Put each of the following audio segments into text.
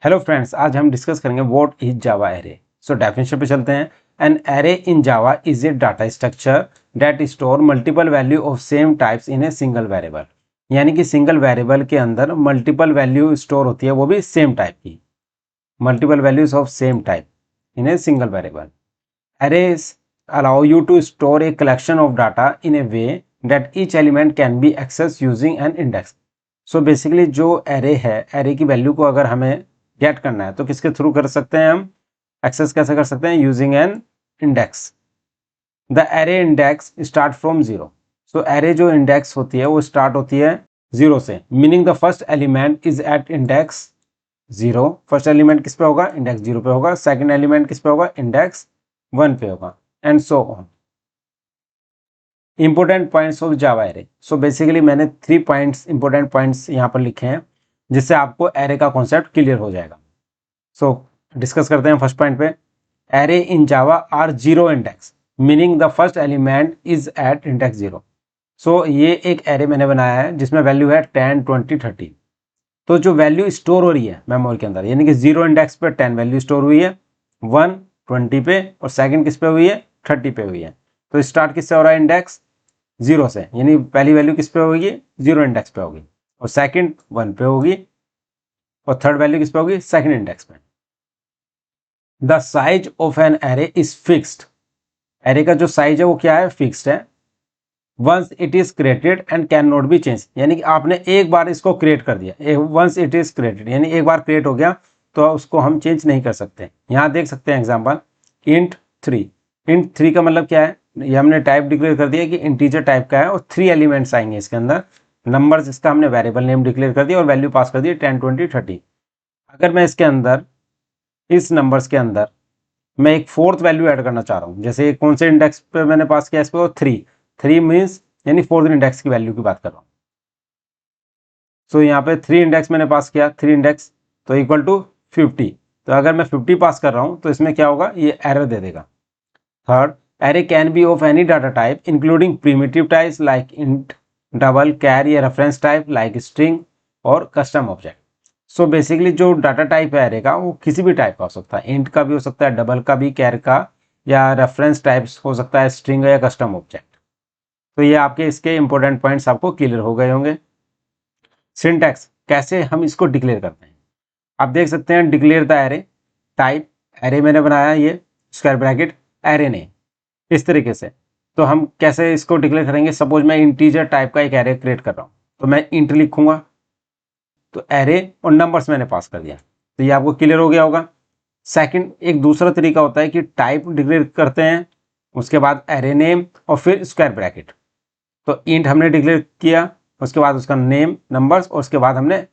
Hello friends, आज हम discuss करेंगे what is Java array. So definition पे चलते हैं। An array in Java is a data structure that store multiple value of same types in a single variable. यानी कि single variable के अंदर मल्टीपल वैल्यू स्टोर होती है, वो भी सेम टाइप की, multiple values of same type in a single variable. Arrays allow you to store a collection of data in a way that each element can be accessed using an index. So basically जो array है, array की value को अगर हमें gate करना है तो किसके थ्रू कर सकते हैं हम? एक्सेस कैसे कर सकते हैं? Using an index. The array index start from zero. So array जो इंडेक्स होती है वो स्टार्ट होती है जीरो से, meaning the first element is at index zero. First element किस पे होगा? इंडेक्स जीरो पे होगा। सेकंड एलिमेंट किस पे होगा? इंडेक्स वन पे होगा, and so on. Important points of Java array. So basically मैंने 3 पॉइंट्स, इंपोर्टेंट पॉइंट्स यहाँ पर लिखे हैं जिससे आपको एरे का कॉन्सेप्ट क्लियर हो जाएगा। सो डिस्कस करते हैं फर्स्ट पॉइंट पे। Array in Java are zero index, meaning the first element is at index zero. So ये एक एरे मैंने बनाया है जिसमें वैल्यू है 10, 20, 30। तो जो वैल्यू स्टोर हो रही है मेमोरी के अंदर, यानी कि जीरो इंडेक्स पे 10 वैल्यू स्टोर हुई है, 1 20 पे, और सेकंड किस पे हुई है? 30 पे हुई है। तो स्टार्ट किससे हो रहा है? इंडेक्स जीरो से, यानी पहली वैल्यू किस पे होगी? जीरो इंडेक्स पे होगी, और सेकंड 1 पे होगी, और थर्ड वैल्यू किस पे होगी? सेकंड इंडेक्स पे। The size of an array is fixed. Array का जो साइज है वो क्या है? फिक्स्ड है। Once it is created and can not be change, यानी कि आपने एक बार इसको क्रिएट कर दिया, वंस इट इज क्रिएटेड यानी एक बार क्रिएट हो गया तो उसको हम चेंज नहीं कर सकते। यहाँ देख सकते हैं एग्जांपल, इंट 3। इंट 3 का मतलब क्या है? ये हमने टाइप डिक्लेयर कर दिया कि इंटीजर टाइप का है और 3 एलिमेंट्स आएंगे इसके अंदर। नंबर्स इसका हमने वेरिएबल नेम डिक्लेयर कर दिया और वैल्यू पास कर दी 10, 20, 30। अगर मैं इसके अंदर, इस नंबर्स के अंदर मैं एक फोर्थ वैल्यू ऐड करना चाह रहा हूँ, जैसे कौन से इंडेक्स पे मैंने पास किया? इस पे 3 मीन्स यानी फोर्थ इंडेक्स की वैल्यू की बात कर रहा हूँ। सो यहाँ पे 3 इंडेक्स मैंने पास किया, 3 इंडेक्स तो इक्वल टू 50। तो अगर मैं 50 पास कर रहा हूँ तो इसमें क्या होगा? ये एरर दे देगा। Third, array can be of any data type including primitive types like int, double, char या रेफरेंस टाइप लाइक स्ट्रिंग और कस्टम ऑब्जेक्ट। सो बेसिकली जो डाटा टाइप है एरे का वो किसी भी टाइप का हो सकता है, इंट का भी हो सकता है, डबल का भी, कैर का, या रेफरेंस टाइप्स हो सकता है, स्ट्रिंग या कस्टम ऑब्जेक्ट। तो ये आपके इसके इंपॉर्टेंट पॉइंट्स आपको क्लियर हो गए होंगे। सिंटैक्स, कैसे हम इसको डिक्लेयर करते हैं? आप देख सकते हैं declare the array type. Array मैंने बनाया ये स्क्वायर ब्रैकेट एरे ने, इस तरीके से। तो हम कैसे इसको डिक्लेयर करेंगे? सपोज मैं इंटीजर टाइप का एक एरे क्रिएट कर रहा हूँ, तो मैं इंट लिखूंगा, तो एरे और नंबर्स मैंने पास कर दिया। तो ये आपको क्लियर हो गया होगा। सेकंड, एक दूसरा तरीका होता है कि टाइप डिक्लेयर करते हैं, उसके बाद एरे नेम और फिर स्क्वायर ब्रैकेट। तो इंट हमने डिक्लेयर किया, उसके बाद उसका नेम, नंबर्स, और उसके बाद हमने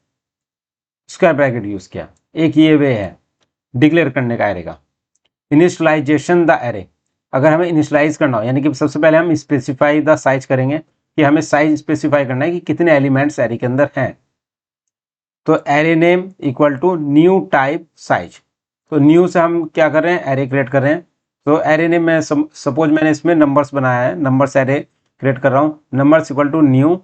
स्क्वायर ब्रैकेट यूज किया। एक ये वे है डिक्लेयर करने का एरे का। इनिशियलाइजेशन द एरे, अगर हमें इनिशियलाइज करना हो, यानी कि सबसे पहले हम स्पेसिफाई द साइज करेंगे, कि हमें साइज स्पेसिफाई करना है कि कितने एलिमेंट्स एरे के अंदर हैं। तो array name equal to new type size. तो न्यू से हम क्या कर रहे हैं? एरे क्रिएट कर रहे हैं। तो एरे नेम में सपोज मैंने इसमें नंबर्स बनाया है, नंबर्स एरे क्रिएट कर रहा हूँ, नंबर्स इक्वल टू न्यू,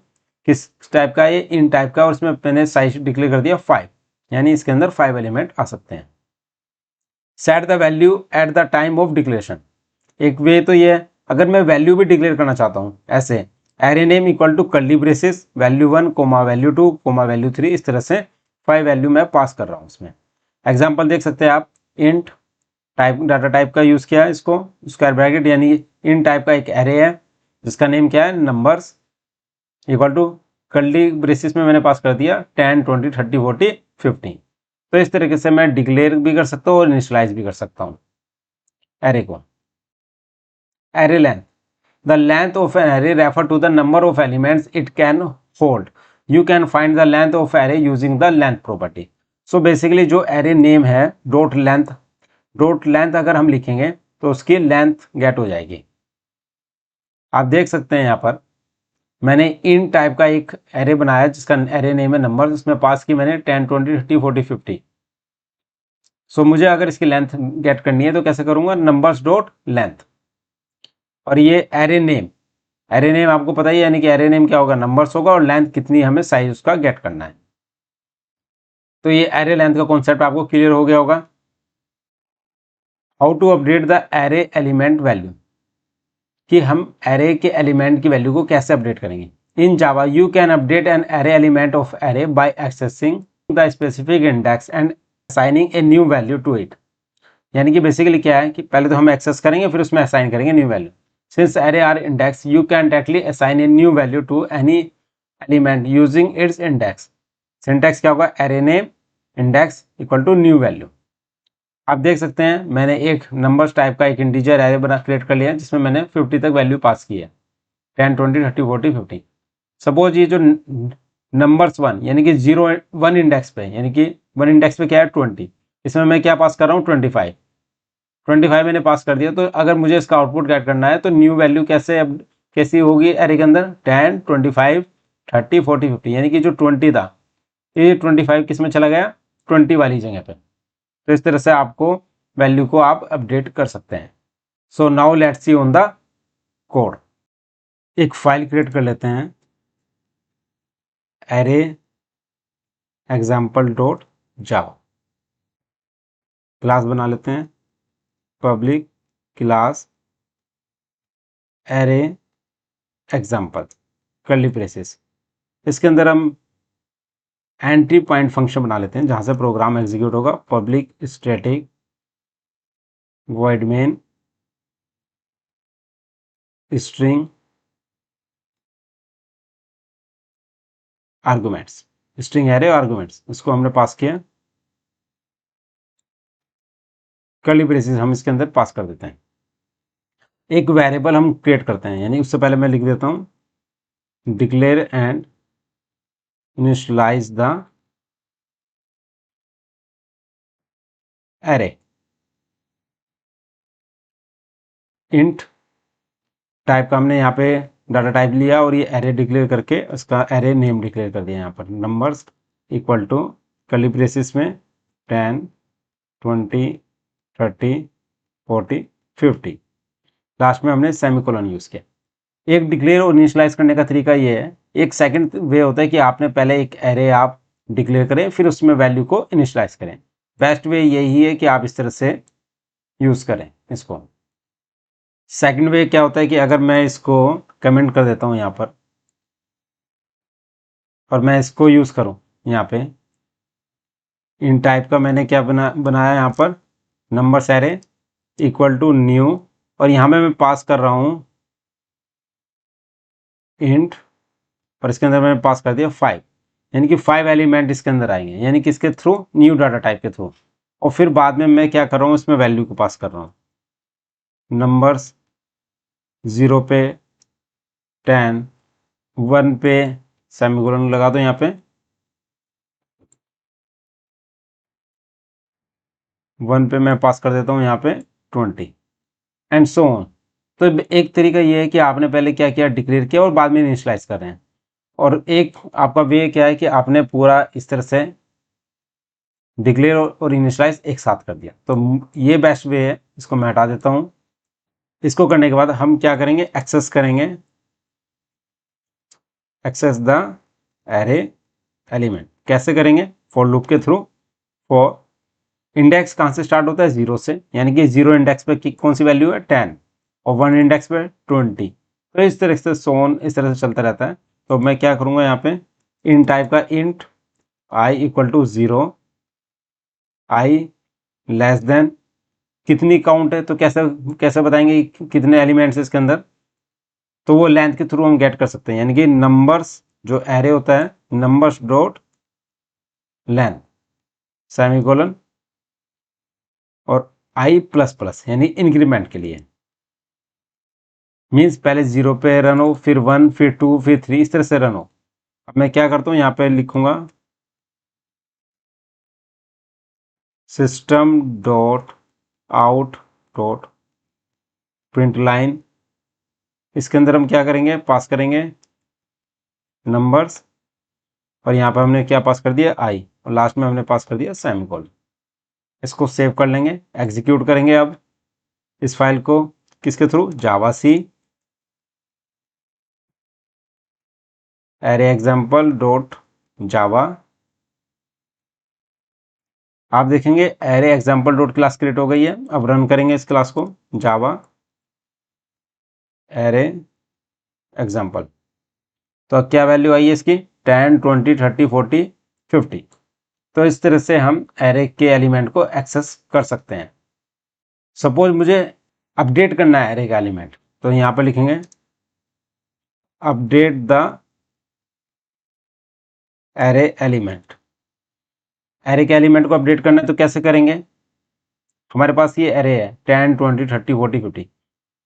किस टाइप का? ये इन टाइप का, और उसमें मैंने साइज डिक्लेयर कर दिया 5, यानी इसके अंदर 5 एलिमेंट आ सकते हैं। Set the value at the time of declaration, एक वे तो ये है। अगर मैं वैल्यू भी डिक्लेयर करना चाहता हूँ ऐसे, array name equal to curly braces value 1 comma value 2 comma value 3, इस तरह से 5 वैल्यू मैं पास कर रहा हूँ उसमें। एग्जांपल देख सकते हैं आप, इंट टाइप, डाटा टाइप का यूज किया है, इसको स्क्वायर ब्रैकेट, यानी इन टाइप का एक एरे है जिसका नेम क्या है? Numbers, equal to curly braces में मैंने पास कर दिया 10, 20, 30, 40, 50। तो इस तरीके से मैं डिक्लेयर भी कर सकता हूँ और इनिशियलाइज भी कर सकता हूँ एरे को। Array length, the length of an array refer to the number of elements it can hold. You can find the length of array using the length property. So basically जो array name है dot length अगर हम लिखेंगे तो उसकी length gate हो जाएगी। आप देख सकते हैं यहाँ पर मैंने इन टाइप का एक एरे बनाया जिसका एरे नेम है नंबर, उसमें पास की मैंने 10, 20, 30, 40, 50। सो मुझे अगर इसकी लेंथ गेट करनी है तो कैसे करूंगा? नंबर्स डॉट लेंथ, और ये एरे नेम आपको पता ही है, यानी कि एरे नेम क्या होगा? नंबर्स होगा, और लेंथ कितनी हमें साइज उसका गेट करना है। तो ये एरे लेंथ का कॉन्सेप्ट आपको क्लियर हो गया होगा। How to update the array element value, कि हम एरे के एलिमेंट की वैल्यू को कैसे अपडेट करेंगे। In Java you can update an array element of array by accessing the specific index and assigning a new value to it. यानी कि basically क्या है कि पहले तो हम एक्सेस करेंगे, फिर उसमें असाइन करेंगे new value. Since array are index you can directly assign a new value to any element using its index. Syntax क्या होगा, array name index equal to new value. आप देख सकते हैं मैंने एक नंबर्स टाइप का एक इंटीजर एरे बना क्रिएट कर लिया, जिसमें मैंने 50 तक वैल्यू पास की है, 10 20 30 40 50। सपोज ये जो नंबर्स 1 यानी कि 0 1 इंडेक्स पे, यानी कि 1 इंडेक्स पे क्या है 20, इसमें मैं क्या पास कर रहा हूँ 25 मैंने पास कर दिया। तो अगर मुझे इसका आउटपुट गेट करना है तो न्यू वैल्यू कैसी होगी एरे के अंदर, 10 25 30 40 50, यानी कि जो 20 था ये 25 किस में चला गया, 20 वाली जगह पे। तो इस तरह से आपको वैल्यू को आप अपडेट कर सकते हैं। So now let's see on the code. एक फाइल क्रिएट कर लेते हैं, एरे एग्जाम्पल डॉट जावा। क्लास बना लेते हैं, public class array example curly braces. इसके अंदर हम एंट्री पॉइंट फंक्शन बना लेते हैं, जहां से प्रोग्राम एग्जीक्यूट होगा। Public static void main string arguments, string array arguments, इसको हमने पास किया। कर्ली ब्रेसेस हम इसके अंदर पास कर देते हैं। एक वेरिएबल हम क्रिएट करते हैं, यानी उससे पहले मैं लिख देता हूं declare and initialize the array. Int type का हमने यहाँ पे डाटा टाइप लिया और ये एरे डिक्लेयर करके उसका एरे नेम डिक्लेयर कर दिया। यहाँ पर numbers equal to curly braces में 10 20 30 40 50, लास्ट में हमने सेमीकोलन यूज किया। एक डिक्लेयर और इनिशियलाइज करने का तरीका ये है, एक सेकंड वे होता है कि आपने पहले एक एरे आप डिक्लेयर करें, फिर उसमें वैल्यू को इनिशियलाइज करें। बेस्ट वे यही है कि आप इस तरह से यूज करें इसको। सेकंड वे क्या होता है कि अगर मैं इसको कमेंट कर देता हूं यहां पर और मैं इसको यूज करूं, यहाँ पे इन टाइप का मैंने क्या बनाया यहाँ पर numbers array equal to new, और यहाँ पे मैं पास कर रहा हूं इंट, और इसके अंदर मैंने पास कर दिया 5, यानी कि 5 एलिमेंट इसके अंदर आएंगे, यानी कि इसके थ्रू न्यू डाटा टाइप के थ्रू। और फिर बाद में मैं क्या कर रहा हूँ, इसमें वैल्यू को पास कर रहा हूँ। नंबर्स 0 पे 10, 1 पे सेमीकोलन लगा दो यहाँ पे, 1 पे मैं पास कर देता हूँ यहाँ पे 20 एंड सो ऑन। तो एक तरीका ये है कि आपने पहले क्या किया, डिक्लेयर किया और बाद में इनिशियलाइज कर रहे हैं। और एक आपका वे क्या है कि आपने पूरा इस तरह से डिक्लेयर और इनिशियलाइज एक साथ कर दिया। तो ये बेस्ट वे है, इसको मैं हटा देता हूँ। इसको करने के बाद हम क्या करेंगे, एक्सेस करेंगे, एक्सेस द एरे एलिमेंट। कैसे करेंगे, फॉर लूप के थ्रू। फॉर इंडेक्स कहाँ से स्टार्ट होता है, 0 से, यानी कि 0 इंडेक्स पे कौन सी वैल्यू है 10, और 1 इंडेक्स पे 20। तो इस तरह से सोन इस तरह से चलता रहता है। तो मैं क्या करूँगा यहाँ पे इन टाइप का int i equal to 0, i less than कितनी काउंट है, तो कैसे कैसे बताएंगे कितने एलिमेंट्स इसके अंदर, तो वो लेंथ के थ्रू हम गेट कर सकते हैं। यानी कि नंबर्स जो एरे होता है नंबर्स डॉट लेंथ सेमीकोलन और आई प्लस प्लस, यानी इंक्रीमेंट के लिए। मीन्स पहले 0 पे रन हो, फिर 1, फिर 2, फिर 3, इस तरह से रन हो। अब मैं क्या करता हूँ, यहाँ पे लिखूंगा system dot out dot print line. इसके अंदर हम क्या करेंगे, पास करेंगे नंबर्स, और यहाँ पर हमने क्या पास कर दिया आई, और लास्ट में हमने पास कर दिया सेमीकोलन। इसको सेव कर लेंगे, एग्जीक्यूट करेंगे अब इस फाइल को किसके थ्रू, जावा सी एरे एग्जाम्पल डॉट जावा आप देखेंगे array example dot class create हो गई है। अब रन करेंगे इस क्लास को, जावा एरे एग्जाम्पल। तो क्या वैल्यू आई है इसकी, 10, 20, 30, 40, 50। तो इस तरह से हम एरे के एलिमेंट को एक्सेस कर सकते हैं। सपोज मुझे अपडेट करना है एरे का एलिमेंट, तो यहाँ पर लिखेंगे update the array element. Array के एलिमेंट को अपडेट करना है तो कैसे करेंगे, हमारे पास ये एरे है 10, 20, 30, 40, 50।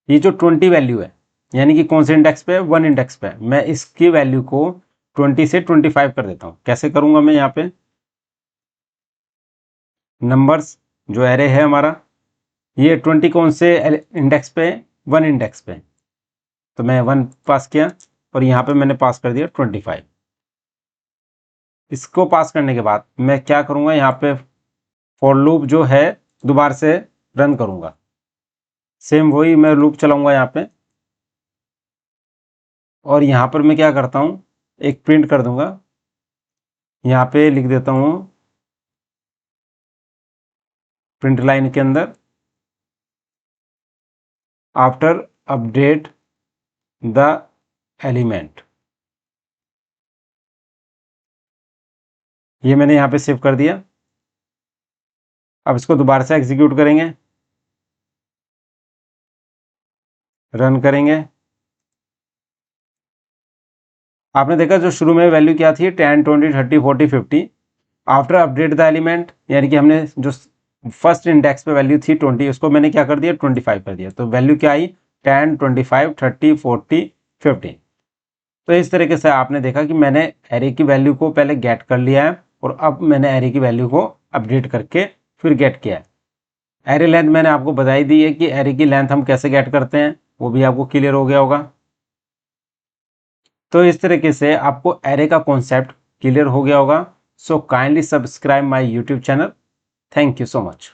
ये जो 20 वैल्यू है, यानी कि कौन से इंडेक्स पे है, 1 इंडेक्स पे है, मैं इसकी वैल्यू को 20 से 25 कर देता हूँ। कैसे करूँगा मैं, यहाँ पे नंबर्स जो एरे है हमारा, ये 20 कौन से इंडेक्स पे है, 1 इंडेक्स पे। तो मैं 1 पास किया और यहाँ पे मैंने पास कर दिया 25। इसको पास करने के बाद मैं क्या करूँगा, यहाँ पे फॉर लूप जो है दोबारा से रन करूँगा। सेम वही मैं लूप चलाऊँगा यहाँ पे, और यहाँ पर मैं क्या करता हूँ, एक प्रिंट कर दूंगा। यहाँ पे लिख देता हूँ प्रिंट लाइन के अंदर आफ्टर अपडेट द एलिमेंट। ये मैंने यहाँ पे सेव कर दिया। अब इसको दोबारा से एग्जीक्यूट करेंगे, रन करेंगे। आपने देखा जो शुरू में वैल्यू क्या थी, 10, 20, 30, 40, 50। आफ्टर अपडेट द एलिमेंट, यानी कि हमने जो फर्स्ट इंडेक्स पे वैल्यू थी 20, उसको मैंने क्या कर दिया, 25 कर दिया। तो वैल्यू क्या आई, 10, 25, 30, 40, 50। तो इस तरीके से आपने देखा कि मैंने एरे की वैल्यू को पहले गेट कर लिया है और अब मैंने एरे की वैल्यू को अपडेट करके फिर गेट किया है। एरे लेंथ मैंने आपको बताई दी है कि एरे की लेंथ हम कैसे गेट करते हैं, वो भी आपको क्लियर हो गया होगा। तो इस तरीके से आपको एरे का कॉन्सेप्ट क्लियर हो गया होगा। So kindly subscribe my YouTube channel. Thank you so much.